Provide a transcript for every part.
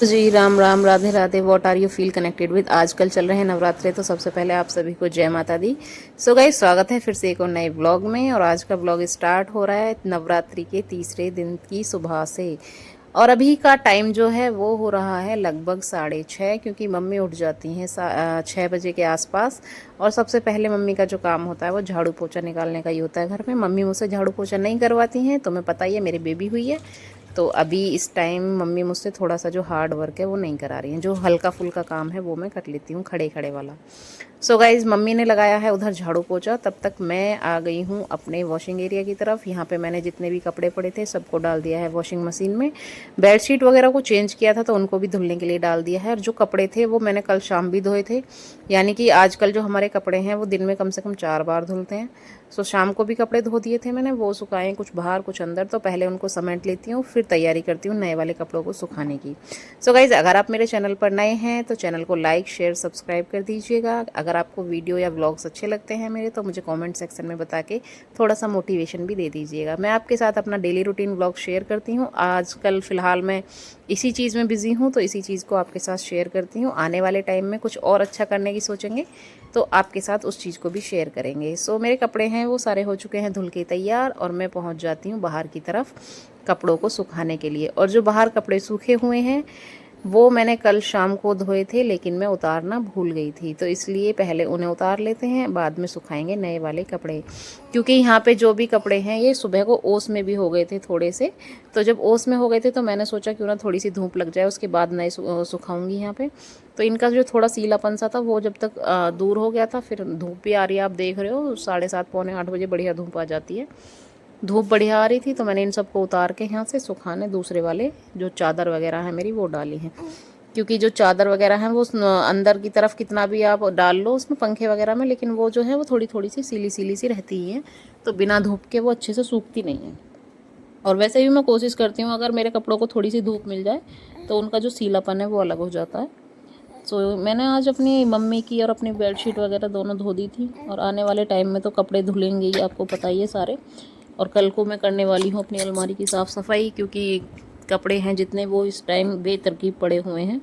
Ji Ram Ram, Radhe Radhe. What are you feel connected with. आजकल चल रहे हैं नवरात्रे, तो सबसे पहले आप सभी को जय माता दी। सो गाइस, स्वागत है फिर से एक और नए ब्लॉग में। और आज का ब्लॉग स्टार्ट हो रहा है नवरात्रि के तीसरे दिन की सुबह से। और अभी का टाइम जो है वो हो रहा है लगभग 6:30, क्योंकि मम्मी उठ जाती हैं 6 बजे के आसपास। और सबसे पहले मम्मी का जो काम होता है वो झाड़ू पोछा निकालने का ही होता है। घर में मम्मी मुझसे झाड़ू पोछा नहीं करवाती हैं, तुम्हें पता ही है, मेरी बेबी हुई है। तो अभी इस टाइम मम्मी मुझसे थोड़ा सा जो हार्ड वर्क है वो नहीं करा रही हैं। जो हल्का फुल्का काम है वो मैं कर लेती हूँ, खड़े खड़े वाला। सो गाइज, मम्मी ने लगाया है उधर झाड़ू पोछा, तब तक मैं आ गई हूँ अपने वॉशिंग एरिया की तरफ। यहाँ पे मैंने जितने भी कपड़े पड़े थे सबको डाल दिया है वॉशिंग मशीन में। बेडशीट वगैरह को चेंज किया था तो उनको भी धुलने के लिए डाल दिया है। और जो कपड़े थे वो मैंने कल शाम भी धोए थे। यानी कि आजकल जो हमारे कपड़े हैं वो दिन में कम से कम 4 बार धुलते हैं। सो शाम को भी कपड़े धो दिए थे मैंने, वो सुखाए कुछ बाहर कुछ अंदर। तो पहले उनको समेट लेती हूँ, फिर तैयारी करती हूँ नए वाले कपड़ों को सुखाने की। सो गाइज़, अगर आप मेरे चैनल पर नए हैं तो चैनल को लाइक शेयर सब्सक्राइब कर दीजिएगा। अगर आपको वीडियो या व्लॉग्स अच्छे लगते हैं मेरे, तो मुझे कमेंट सेक्शन में बता के थोड़ा सा मोटिवेशन भी दे दीजिएगा। मैं आपके साथ अपना डेली रूटीन व्लॉग शेयर करती हूँ। आजकल फ़िलहाल मैं इसी चीज़ में बिज़ी हूँ, तो इसी चीज़ को आपके साथ शेयर करती हूँ। आने वाले टाइम में कुछ और अच्छा करने की सोचेंगे तो आपके साथ उस चीज़ को भी शेयर करेंगे। सो मेरे कपड़े हैं वो सारे हो चुके हैं धुल के तैयार, और मैं पहुँच जाती हूँ बाहर की तरफ कपड़ों को सुखाने के लिए। और जो बाहर कपड़े सूखे हुए हैं वो मैंने कल शाम को धोए थे, लेकिन मैं उतारना भूल गई थी, तो इसलिए पहले उन्हें उतार लेते हैं, बाद में सुखाएंगे नए वाले कपड़े। क्योंकि यहाँ पे जो भी कपड़े हैं ये सुबह को ओस में भी हो गए थे थोड़े से। तो जब ओस में हो गए थे तो मैंने सोचा क्यों ना थोड़ी सी धूप लग जाए, उसके बाद नए सुखाऊंगी यहाँ पे। तो इनका जो थोड़ा सीलापन सा था वो जब तक दूर हो गया था, फिर धूप भी आ रही है, आप देख रहे हो 7:30 पौने 8 बजे बढ़िया धूप आ जाती है। धूप बढ़िया आ रही थी, तो मैंने इन सबको उतार के यहाँ से सुखाने दूसरे वाले जो चादर वगैरह है मेरी वो डाली हैं। क्योंकि जो चादर वगैरह हैं वो अंदर की तरफ कितना भी आप डाल लो उसमें पंखे वगैरह में, लेकिन वो जो है वो थोड़ी थोड़ी सी सीली सीली सी रहती ही हैं। तो बिना धूप के वो अच्छे से सूखती नहीं है। और वैसे भी मैं कोशिश करती हूँ अगर मेरे कपड़ों को थोड़ी सी धूप मिल जाए तो उनका जो सीलापन है वो अलग हो जाता है। सो मैंने आज अपनी मम्मी की और अपनी बेडशीट वगैरह दोनों धो दी थी। और आने वाले टाइम में तो कपड़े धुलेंगे ही, आपको पता ही है सारे। और कल को मैं करने वाली हूँ अपनी अलमारी की साफ़ सफाई, क्योंकि कपड़े हैं जितने वो इस टाइम बेतरकीब पड़े हुए हैं।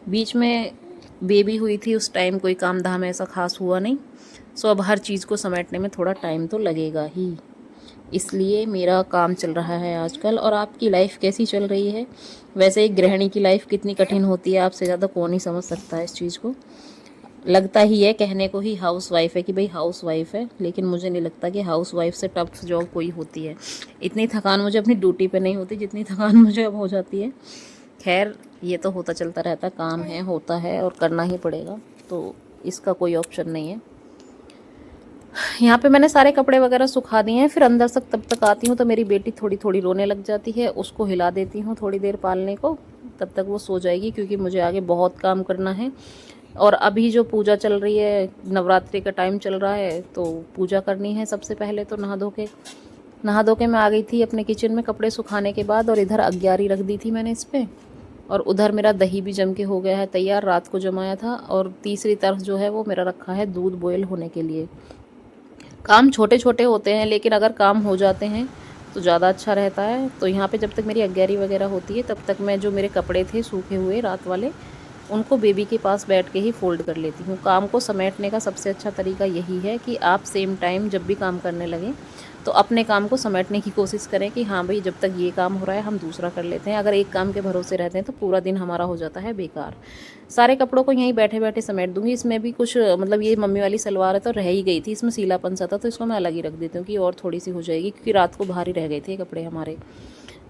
बीच में बेबी हुई थी, उस टाइम कोई काम धाम ऐसा खास हुआ नहीं। सो अब हर चीज़ को समेटने में थोड़ा टाइम तो लगेगा ही, इसलिए मेरा काम चल रहा है आजकल। और आपकी लाइफ कैसी चल रही है? वैसे एक गृहिणी की लाइफ कितनी कठिन होती है, आपसे ज़्यादा कौन ही समझ सकता है इस चीज़ को। लगता ही है कहने को ही हाउस वाइफ है कि भाई हाउस वाइफ है, लेकिन मुझे नहीं लगता कि हाउस वाइफ से टफ जॉब कोई होती है। इतनी थकान मुझे अपनी ड्यूटी पे नहीं होती जितनी थकान मुझे अब हो जाती है। खैर, ये तो होता चलता रहता, काम है होता है और करना ही पड़ेगा, तो इसका कोई ऑप्शन नहीं है। यहाँ पे मैंने सारे कपड़े वगैरह सुखा दिए हैं। फिर अंदर तक तब तक आती हूँ तो मेरी बेटी थोड़ी थोड़ी रोने लग जाती है, उसको हिला देती हूँ थोड़ी देर पालने को, तब तक वो सो जाएगी, क्योंकि मुझे आगे बहुत काम करना है। और अभी जो पूजा चल रही है, नवरात्रि का टाइम चल रहा है, तो पूजा करनी है। सबसे पहले तो नहा धो के मैं आ गई थी अपने किचन में कपड़े सुखाने के बाद। और इधर अग्यारी रख दी थी मैंने इस पर। और उधर मेरा दही भी जम के हो गया है तैयार, रात को जमाया था। और तीसरी तरफ जो है वो मेरा रखा है दूध बॉयल होने के लिए। काम छोटे छोटे होते हैं, लेकिन अगर काम हो जाते हैं तो ज़्यादा अच्छा रहता है। तो यहाँ पे जब तक मेरी अग्यारी वगैरह होती है तब तक मैं जो मेरे कपड़े थे सूखे हुए रात वाले, उनको बेबी के पास बैठ के ही फ़ोल्ड कर लेती हूँ। काम को समेटने का सबसे अच्छा तरीका यही है कि आप सेम टाइम जब भी काम करने लगें तो अपने काम को समेटने की कोशिश करें कि हाँ भाई, जब तक ये काम हो रहा है हम दूसरा कर लेते हैं। अगर एक काम के भरोसे रहते हैं तो पूरा दिन हमारा हो जाता है बेकार। सारे कपड़ों को यहीं बैठे बैठे समेट दूंगी। इसमें भी कुछ मतलब ये मम्मी वाली सलवार है तो रह ही गई थी, इसमें सीलापन सा था, तो इसको मैं अलग ही रख देती हूँ कि और थोड़ी सी हो जाएगी, क्योंकि रात को भारी रह गए थे कपड़े हमारे।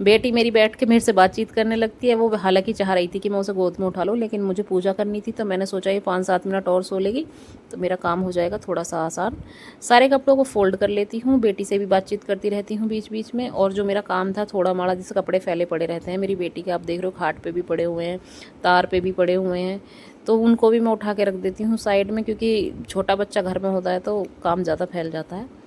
बेटी मेरी बैठ के मेरे से बातचीत करने लगती है। वो हालांकि चाह रही थी कि मैं उसे गोद में उठा लूँ, लेकिन मुझे पूजा करनी थी, तो मैंने सोचा ये 5-7 मिनट और सो लेगी तो मेरा काम हो जाएगा थोड़ा सा आसान। सारे कपड़ों को फोल्ड कर लेती हूँ, बेटी से भी बातचीत करती रहती हूँ बीच बीच में। और जो मेरा काम था थोड़ा माड़ा, जिससे कपड़े फैले पड़े रहते हैं मेरी बेटी के, आप देख रहे हो खाट पे भी पड़े हुए हैं, तार पे भी पड़े हुए हैं, तो उनको भी मैं उठा के रख देती हूँ साइड में, क्योंकि छोटा बच्चा घर में होता है तो काम ज़्यादा फैल जाता है।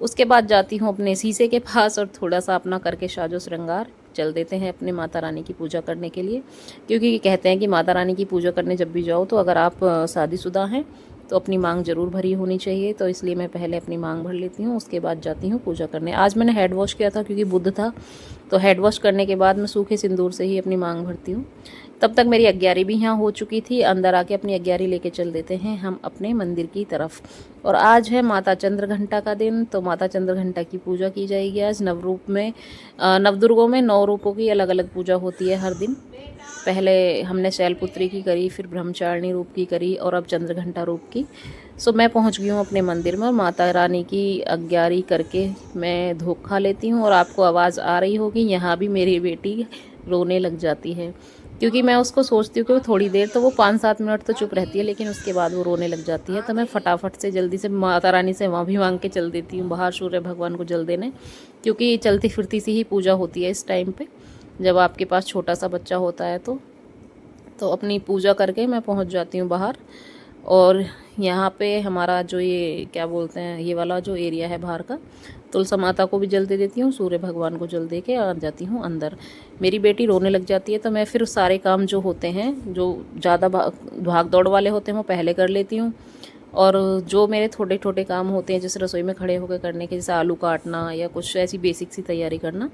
उसके बाद जाती हूँ अपने शीशे के पास और थोड़ा सा अपना करके साजो श्रृंगार चल देते हैं अपने माता रानी की पूजा करने के लिए। क्योंकि कहते हैं कि माता रानी की पूजा करने जब भी जाओ तो अगर आप शादीशुदा हैं तो अपनी मांग ज़रूर भरी होनी चाहिए। तो इसलिए मैं पहले अपनी मांग भर लेती हूँ, उसके बाद जाती हूँ पूजा करने। आज मैंने हेड वॉश किया था क्योंकि बुध था, तो हेड वॉश करने के बाद मैं सूखे सिंदूर से ही अपनी मांग भरती हूँ। तब तक मेरी अग्यारी भी यहाँ हो चुकी थी। अंदर आके अपनी अग्यारी लेके चल देते हैं हम अपने मंदिर की तरफ। और आज है माता चंद्रघंटा का दिन, तो माता चंद्रघंटा की पूजा की जाएगी आज नवरूप में। नवदुर्गों में 9 रूपों की अलग अलग पूजा होती है हर दिन। पहले हमने शैलपुत्री की करी, फिर ब्रह्मचारिणी रूप की करी और अब चंद्रघंटा रूप की। सो मैं पहुंच गई हूँ अपने मंदिर में और माता रानी की अग्यारी करके मैं धूप खा लेती हूँ। और आपको आवाज़ आ रही होगी, यहाँ भी मेरी बेटी रोने लग जाती है, क्योंकि मैं उसको सोचती हूँ कि वो थोड़ी देर तो वो 5-7 मिनट तो चुप रहती है, लेकिन उसके बाद वो रोने लग जाती है। तो मैं फटाफट से जल्दी से माता रानी से वहाँ भी मांग के चल देती हूँ बाहर सूर्य भगवान को जल देने, क्योंकि चलती फिरती सी ही पूजा होती है इस टाइम पे जब आपके पास छोटा सा बच्चा होता है। तो अपनी पूजा करके मैं पहुँच जाती हूँ बाहर। और यहाँ पे हमारा जो ये क्या बोलते हैं, ये वाला जो एरिया है बाहर का, तुलसा माता को भी जल दे देती हूँ, सूर्य भगवान को जल दे के आ जाती हूँ अंदर। मेरी बेटी रोने लग जाती है तो मैं फिर सारे काम जो होते हैं, जो ज़्यादा भाग दौड़ वाले होते हैं, वो पहले कर लेती हूँ। और जो मेरे थोड़े छोटे काम होते हैं, जैसे रसोई में खड़े होकर करने के, जैसे आलू काटना या कुछ ऐसी बेसिक सी तैयारी करना,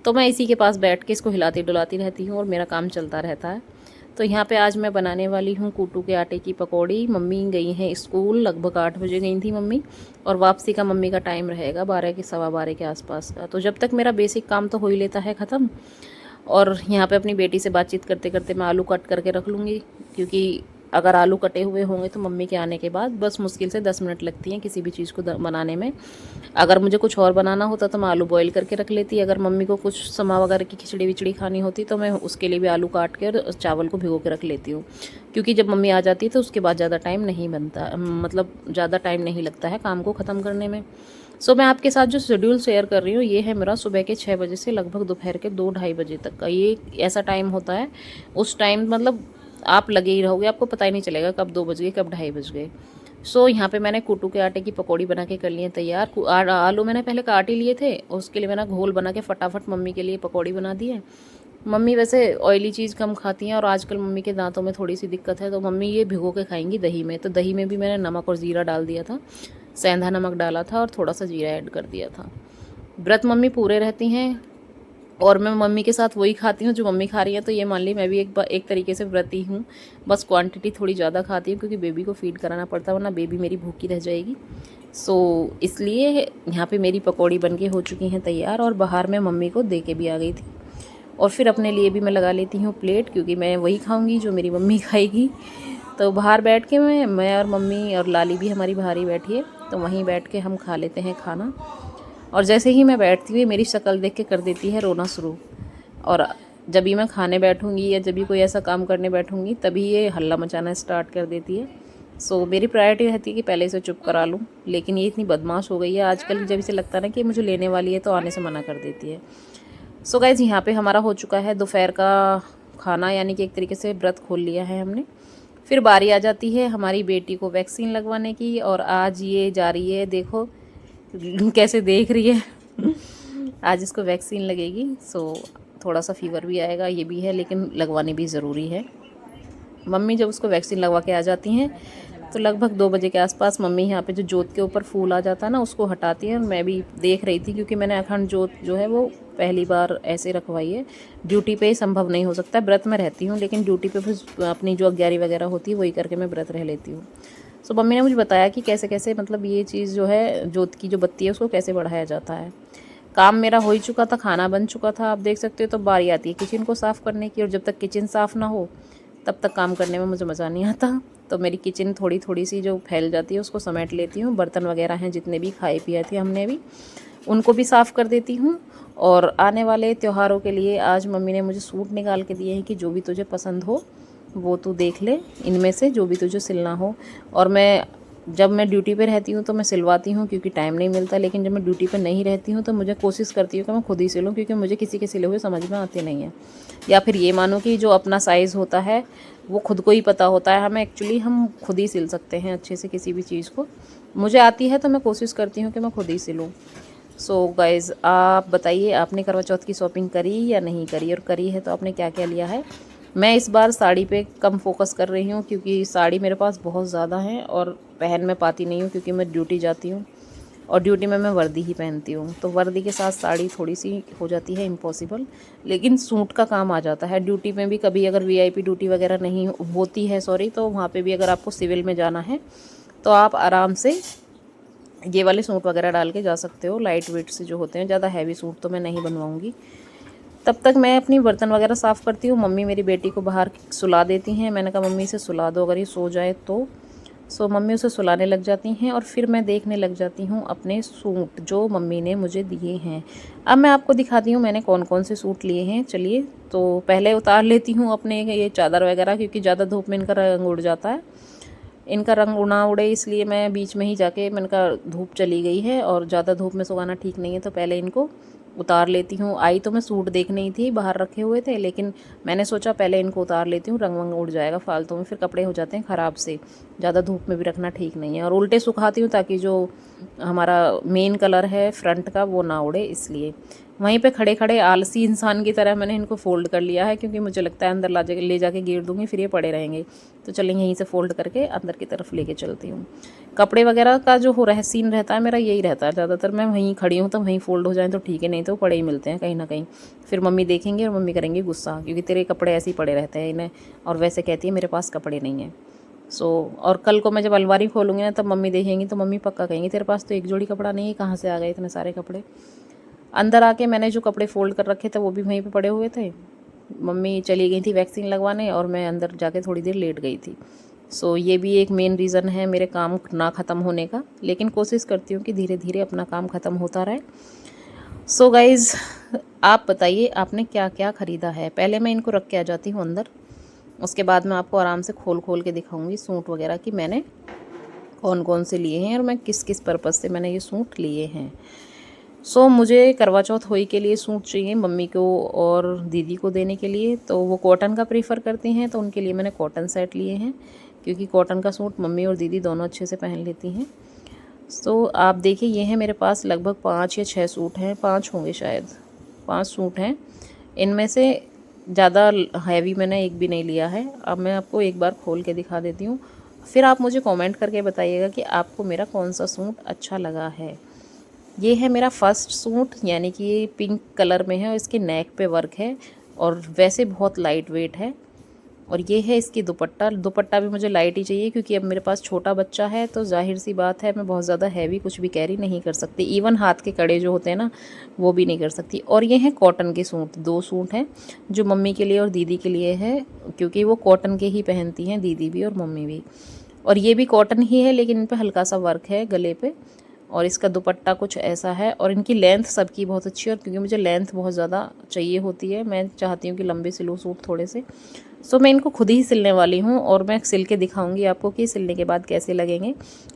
तो मैं इसी के पास बैठ के इसको हिलाती डुलाती रहती हूँ और मेरा काम चलता रहता है। तो यहाँ पे आज मैं बनाने वाली हूँ कूटू के आटे की पकौड़ी। मम्मी गई हैं स्कूल, लगभग 8 बजे गई थी मम्मी, और वापसी का मम्मी का टाइम रहेगा 12 के 12:15 के आसपास का। तो जब तक मेरा बेसिक काम तो हो ही लेता है ख़त्म। और यहाँ पे अपनी बेटी से बातचीत करते करते मैं आलू कट करके रख लूँगी, क्योंकि अगर आलू कटे हुए होंगे तो मम्मी के आने के बाद बस मुश्किल से 10 मिनट लगती हैं किसी भी चीज़ को बनाने में। अगर मुझे कुछ और बनाना होता तो मैं आलू बॉईल करके रख लेती। अगर मम्मी को कुछ समा वगैरह की खिचड़ी विचड़ी खानी होती तो मैं उसके लिए भी आलू काट के और चावल को भिगो के रख लेती हूँ, क्योंकि जब मम्मी आ जाती है तो उसके बाद ज़्यादा टाइम नहीं बनता, मतलब ज़्यादा टाइम नहीं लगता है काम को ख़त्म करने में। सो मैं आपके साथ जो शेड्यूल शेयर कर रही हूँ, ये है मेरा सुबह के 6 बजे से लगभग दोपहर के 2-2:30 बजे तक का। ये ऐसा टाइम होता है, उस टाइम मतलब आप लगे ही रहोगे, आपको पता ही नहीं चलेगा कब 2 बज गए कब 2:30 बज गए। सो यहाँ पे मैंने कूटू के आटे की पकौड़ी बना के कर लिए तैयार। आलू मैंने पहले काट ही लिए थे, उसके लिए मैंने घोल बना के फटाफट मम्मी के लिए पकौड़ी बना दी है। मम्मी वैसे ऑयली चीज़ कम खाती हैं और आजकल मम्मी के दांतों में थोड़ी सी दिक्कत है, तो मम्मी ये भिगो के खाएंगी दही में। तो दही में भी मैंने नमक और ज़ीरा डाल दिया था, सेंधा नमक डाला था और थोड़ा सा जीरा ऐड कर दिया था। व्रत मम्मी पूरे रहती हैं और मैं मम्मी के साथ वही खाती हूँ जो मम्मी खा रही है, तो ये मान ली मैं भी एक तरीके से व्रती हूँ। बस क्वांटिटी थोड़ी ज़्यादा खाती हूँ, क्योंकि बेबी को फीड कराना पड़ता है, वरना बेबी मेरी भूखी रह जाएगी। सो इसलिए यहाँ पे मेरी पकौड़ी बनके हो चुकी हैं तैयार, और बाहर मैं मम्मी को दे के भी आ गई थी। और फिर अपने लिए भी मैं लगा लेती हूँ प्लेट, क्योंकि मैं वही खाऊँगी जो मेरी मम्मी खाएगी। तो बाहर बैठ के मैं और मम्मी और लाली भी हमारी बाहर ही बैठी है, तो वहीं बैठ के हम खा लेते हैं खाना। और जैसे ही मैं बैठती हुई मेरी शक्ल देख के कर देती है रोना शुरू। और जब भी मैं खाने बैठूंगी या जब भी कोई ऐसा काम करने बैठूंगी, तभी ये हल्ला मचाना स्टार्ट कर देती है। सो मेरी प्रायोरिटी रहती है कि पहले इसे चुप करा लूँ, लेकिन ये इतनी बदमाश हो गई है आजकल, जब इसे लगता है ना कि मुझे लेने वाली है तो आने से मना कर देती है। सो गाइज यहाँ पे हमारा हो चुका है दोपहर का खाना, यानी कि एक तरीके से व्रत खोल लिया है हमने। फिर बारी आ जाती है हमारी बेटी को वैक्सीन लगवाने की, और आज ये जा रही है, देखो कैसे देख रही है आज इसको वैक्सीन लगेगी। सो थोड़ा सा फीवर भी आएगा, ये भी है, लेकिन लगवानी भी ज़रूरी है। मम्मी जब उसको वैक्सीन लगवा के आ जाती हैं तो लगभग 2 बजे के आसपास मम्मी यहाँ पे जो जोत के ऊपर फूल आ जाता है ना, उसको हटाती है। और मैं भी देख रही थी, क्योंकि मैंने अखंड जोत जो है वो पहली बार ऐसे रखवाई है। ड्यूटी पे संभव नहीं हो सकता, व्रत में रहती हूँ, लेकिन ड्यूटी पे फिर अपनी जो अग्यारी वगैरह होती है वही करके मैं व्रत रह लेती हूँ। सो मम्मी ने मुझे बताया कि कैसे कैसे मतलब ये चीज़ जो है जोत की जो बत्ती है उसको कैसे बढ़ाया जाता है। काम मेरा हो ही चुका था, खाना बन चुका था, आप देख सकते हो। तो बारी आती है किचन को साफ़ करने की, और जब तक किचन साफ़ ना हो तब तक काम करने में मुझे मज़ा नहीं आता। तो मेरी किचन थोड़ी थोड़ी सी जो फैल जाती है उसको समेट लेती हूँ। बर्तन वगैरह हैं जितने भी खाए पिए थे हमने भी, उनको भी साफ़ कर देती हूँ। और आने वाले त्योहारों के लिए आज मम्मी ने मुझे सूट निकाल के दिए हैं कि जो भी तुझे पसंद हो वो तू देख ले, इनमें से जो भी तुझे सिलना हो। और जब मैं ड्यूटी पे रहती हूँ तो मैं सिलवाती हूँ, क्योंकि टाइम नहीं मिलता, लेकिन जब मैं ड्यूटी पे नहीं रहती हूँ तो मुझे कोशिश करती हूँ कि मैं खुद ही सिलूँ, क्योंकि मुझे किसी के सिले हुए समझ में आते नहीं हैं। या फिर ये मानो कि जो अपना साइज़ होता है वो खुद को ही पता होता है, हम खुद ही सिल सकते हैं अच्छे से किसी भी चीज़ को। मुझे आती है तो मैं कोशिश करती हूँ कि मैं खुद ही सिलूँ। सो गाइज़, आप बताइए आपने करवा चौथ की शॉपिंग करी या नहीं करी, और करी है तो आपने क्या क्या लिया है। मैं इस बार साड़ी पे कम फोकस कर रही हूँ, क्योंकि साड़ी मेरे पास बहुत ज़्यादा है और पहन में पाती नहीं हूँ, क्योंकि मैं ड्यूटी जाती हूँ। और ड्यूटी में मैं वर्दी ही पहनती हूँ, तो वर्दी के साथ साड़ी थोड़ी सी हो जाती है इम्पॉसिबल, लेकिन सूट का काम आ जाता है। ड्यूटी में भी कभी अगर वीआईपी ड्यूटी वगैरह नहीं होती है, सॉरी, तो वहाँ पे भी अगर आपको सिविल में जाना है तो आप आराम से ये वाले सूट वगैरह डाल के जा सकते हो, लाइट वेट से जो होते हैं। ज़्यादा हैवी सूट तो मैं नहीं बनवाऊँगी। तब तक मैं अपनी बर्तन वगैरह साफ़ करती हूँ। मम्मी मेरी बेटी को बाहर सुला देती हैं। मैंने कहा मम्मी इसे सुला दो, अगर ये सो जाए तो। सो मम्मी उसे सुलाने लग जाती हैं और फिर मैं देखने लग जाती हूँ अपने सूट जो मम्मी ने मुझे दिए हैं। अब मैं आपको दिखाती हूँ मैंने कौन कौन से सूट लिए हैं। चलिए, तो पहले उतार लेती हूँ अपने ये चादर वगैरह, क्योंकि ज़्यादा धूप में इनका रंग उड़ जाता है। इनका रंग ना उड़े इसलिए मैं बीच में ही जाके, मैंने कहा धूप चली गई है और ज़्यादा धूप में सुखाना ठीक नहीं है, तो पहले इनको उतार लेती हूँ। आई तो मैं सूट देखने ही थी, बाहर रखे हुए थे, लेकिन मैंने सोचा पहले इनको उतार लेती हूँ, रंग वंग उड़ जाएगा फालतू में, फिर कपड़े हो जाते हैं ख़राब से। ज़्यादा धूप में भी रखना ठीक नहीं है। और उल्टे सुखाती हूँ ताकि जो हमारा मेन कलर है फ्रंट का वो ना उड़े, इसलिए। वहीं पे खड़े खड़े आलसी इंसान की तरह मैंने इनको फ़ोल्ड कर लिया है, क्योंकि मुझे लगता है अंदर ले जाके गिर दूँगी, फिर ये पड़े रहेंगे। तो चलें यहीं से फ़ोल्ड करके अंदर की तरफ लेके चलती हूँ। कपड़े वगैरह का जो सीन रहता है मेरा यही रहता है ज़्यादातर, मैं वहीं खड़ी हूँ तो वहीं फ़ोल्ड हो जाएँ तो ठीक है, नहीं तो पड़े ही मिलते हैं कहीं ना कहीं। फिर मम्मी देखेंगे और मम्मी करेंगे गुस्सा, क्योंकि तेरे कपड़े ऐसे ही पड़े रहते हैं इन्हें, और वैसे कहती है मेरे पास कपड़े नहीं हैं। और कल को मैं जब अलमारी खोलूँगी ना, तब मम्मी देखेंगी तो मम्मी पक्का कहेंगी तेरे पास तो एक जोड़ी कपड़ा नहीं है, कहाँ से आ गए इतने सारे कपड़े। अंदर आके मैंने जो कपड़े फ़ोल्ड कर रखे थे वो भी वहीं पे पड़े हुए थे। मम्मी चली गई थी वैक्सीन लगवाने और मैं अंदर जाके थोड़ी देर लेट गई थी। ये भी एक मेन रीज़न है मेरे काम ना ख़त्म होने का, लेकिन कोशिश करती हूँ कि धीरे धीरे अपना काम ख़त्म होता रहे। गाइज़, आप बताइए आपने क्या क्या ख़रीदा है। पहले मैं इनको रख के आ जाती हूँ अंदर, उसके बाद मैं आपको आराम से खोल खोल के दिखाऊँगी सूट वगैरह कि मैंने कौन कौन से लिए हैं और मैं किस किस पर्पज़ से मैंने ये सूट लिए हैं। मुझे करवा चौथ होली के लिए सूट चाहिए मम्मी को और दीदी को देने के लिए, तो वो कॉटन का प्रीफ़र करती हैं, तो उनके लिए मैंने कॉटन सेट लिए हैं, क्योंकि कॉटन का सूट मम्मी और दीदी दोनों अच्छे से पहन लेती हैं। आप देखिए ये है मेरे पास लगभग 5 या 6 सूट हैं, 5 होंगे शायद, 5 सूट हैं। इनमें से ज़्यादा हैवी मैंने एक भी नहीं लिया है। अब मैं आपको एक बार खोल के दिखा देती हूँ, फिर आप मुझे कमेंट करके बताइएगा कि आपको मेरा कौन सा सूट अच्छा लगा है। ये है मेरा फर्स्ट सूट, यानी कि ये पिंक कलर में है और इसके नेक पे वर्क है और वैसे बहुत लाइट वेट है। और ये है इसकी दुपट्टा भी मुझे लाइट ही चाहिए, क्योंकि अब मेरे पास छोटा बच्चा है, तो जाहिर सी बात है मैं बहुत ज़्यादा हैवी कुछ भी कैरी नहीं कर सकती। इवन हाथ के कड़े जो होते हैं ना, वो भी नहीं कर सकती। और ये हैं कॉटन के सूट, 2 सूट हैं जो मम्मी के लिए और दीदी के लिए है, क्योंकि वो कॉटन के ही पहनती हैं, दीदी भी और मम्मी भी। और ये भी कॉटन ही है, लेकिन इन पर हल्का सा वर्क है गले पे, और इसका दुपट्टा कुछ ऐसा है। और इनकी लेंथ सबकी बहुत अच्छी है, और क्योंकि मुझे लेंथ बहुत ज़्यादा चाहिए होती है, मैं चाहती हूँ कि लंबे सिलूँ सूट थोड़े से। मैं इनको खुद ही सिलने वाली हूँ और मैं सिल के दिखाऊंगी आपको कि सिलने के बाद कैसे लगेंगे।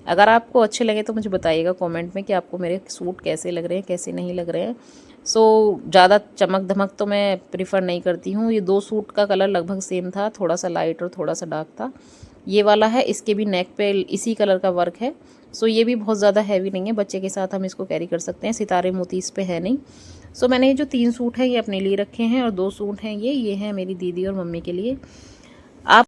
अगर आपको अच्छे लगे तो मुझे बताइएगा कमेंट में कि आपको मेरे सूट कैसे लग रहे हैं, कैसे नहीं लग रहे हैं। ज़्यादा चमक धमक तो मैं प्रिफ़र नहीं करती हूँ। ये 2 सूट का कलर लगभग सेम था, थोड़ा सा लाइट और थोड़ा सा डार्क था। ये वाला है, इसके भी नेक पे इसी कलर का वर्क है। ये भी बहुत ज़्यादा हैवी नहीं है, बच्चे के साथ हम इसको कैरी कर सकते हैं, सितारे मोती इस पे है नहीं। मैंने ये जो 3 सूट हैं ये अपने लिए रखे हैं, और 2 सूट हैं ये हैं मेरी दीदी और मम्मी के लिए।